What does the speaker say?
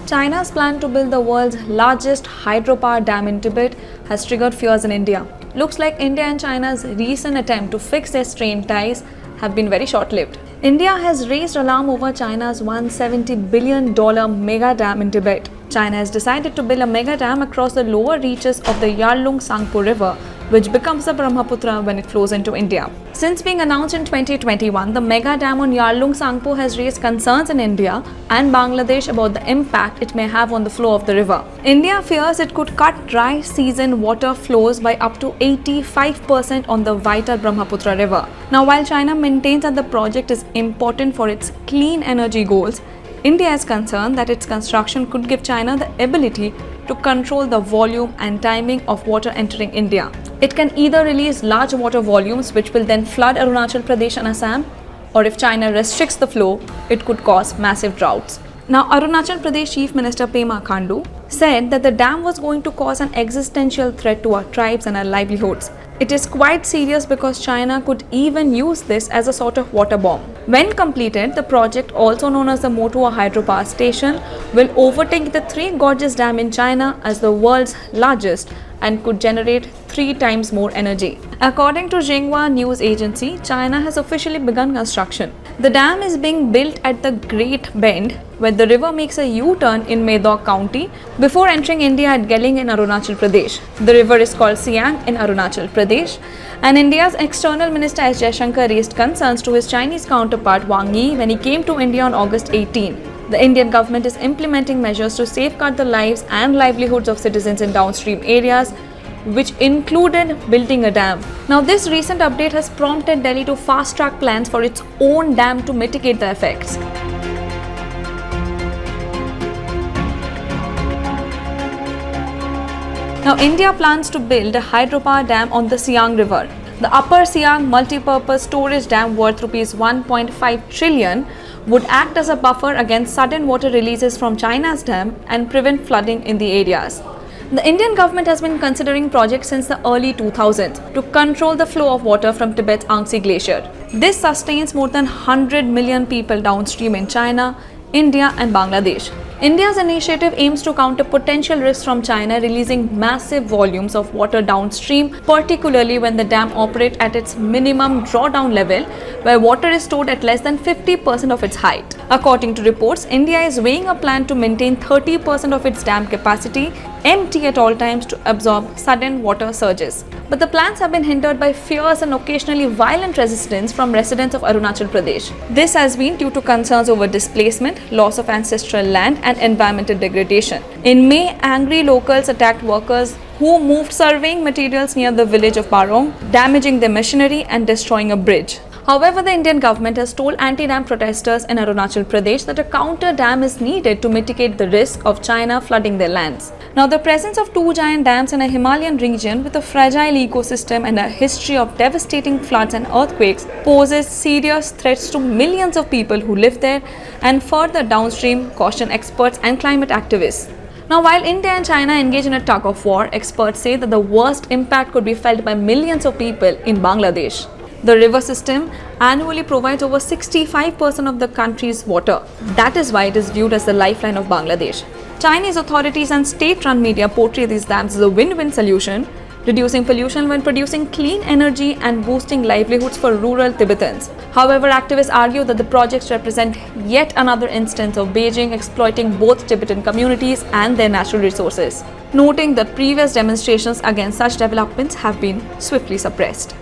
China's plan to build the world's largest hydropower dam in Tibet has triggered fears in India. Looks like India and China's recent attempt to fix their strained ties have been very short-lived. India has raised alarm over China's $170 billion mega dam in Tibet. China has decided to build a mega dam across the lower reaches of the Yarlung Tsangpo river, which becomes the Brahmaputra when it flows into India. Since being announced in 2021, the mega dam on Yarlung Tsangpo has raised concerns in India and Bangladesh about the impact it may have on the flow of the river. India fears it could cut dry season water flows by up to 85% on the vital Brahmaputra river. Now, while China maintains that the project is important for its clean energy goals, India is concerned that its construction could give China the ability to control the volume and timing of water entering India. It can either release large water volumes which will then flood Arunachal Pradesh and Assam, or if China restricts the flow, it could cause massive droughts. Now, Arunachal Pradesh Chief Minister Pema Khandu said that the dam was going to cause an existential threat to our tribes and our livelihoods. It is quite serious because China could even use this as a sort of water bomb. When completed, the project, also known as the Motua hydropower station, will overtake the Three Gorges Dam in China as the world's largest and could generate 3 times more energy. According to Xinhua news agency, China has officially begun construction. The dam is being built at the Great Bend, where the river makes a U-turn in Medok County before entering India at Yarlung in Arunachal Pradesh. The river is called Siang in Arunachal Pradesh, and India's External Minister S. Jaishankar raised concerns to his Chinese counterpart Wang Yi when he came to India on August 18. The Indian government is implementing measures to safeguard the lives and livelihoods of citizens in downstream areas, which included building a dam. Now, this recent update has prompted Delhi to fast-track plans for its own dam to mitigate the effects. Now, India plans to build a hydropower dam on the Siang river. The Upper Siang Multipurpose Storage Dam, worth Rs 1.5 trillion, would act as a buffer against sudden water releases from China's dam and prevent flooding in the areas. The Indian government has been considering projects since the early 2000s to control the flow of water from Tibet's Angsi Glacier. This sustains more than 100 million people downstream in China, India and Bangladesh. India's initiative aims to counter potential risks from China releasing massive volumes of water downstream, particularly when the dam operates at its minimum drawdown level, where water is stored at less than 50% of its height. According to reports, India is weighing a plan to maintain 30% of its dam capacity empty at all times to absorb sudden water surges. But the plans have been hindered by fierce and occasionally violent resistance from residents of Arunachal Pradesh. This has been due to concerns over displacement, loss of ancestral land and environmental degradation. In May, angry locals attacked workers who moved surveying materials near the village of Barong, damaging their machinery and destroying a bridge. However, the Indian government has told anti-dam protesters in Arunachal Pradesh that a counter-dam is needed to mitigate the risk of China flooding their lands. Now, the presence of 2 giant dams in a Himalayan region with a fragile ecosystem and a history of devastating floods and earthquakes poses serious threats to millions of people who live there and further downstream, caution experts and climate activists. Now, while India and China engage in a tug of war, experts say that the worst impact could be felt by millions of people in Bangladesh. The river system annually provides over 65% of the country's water. That is why it is viewed as the lifeline of Bangladesh. Chinese authorities and state-run media portray these dams as a win-win solution, reducing pollution when producing clean energy and boosting livelihoods for rural Tibetans. However, activists argue that the projects represent yet another instance of Beijing exploiting both Tibetan communities and their natural resources, noting that previous demonstrations against such developments have been swiftly suppressed.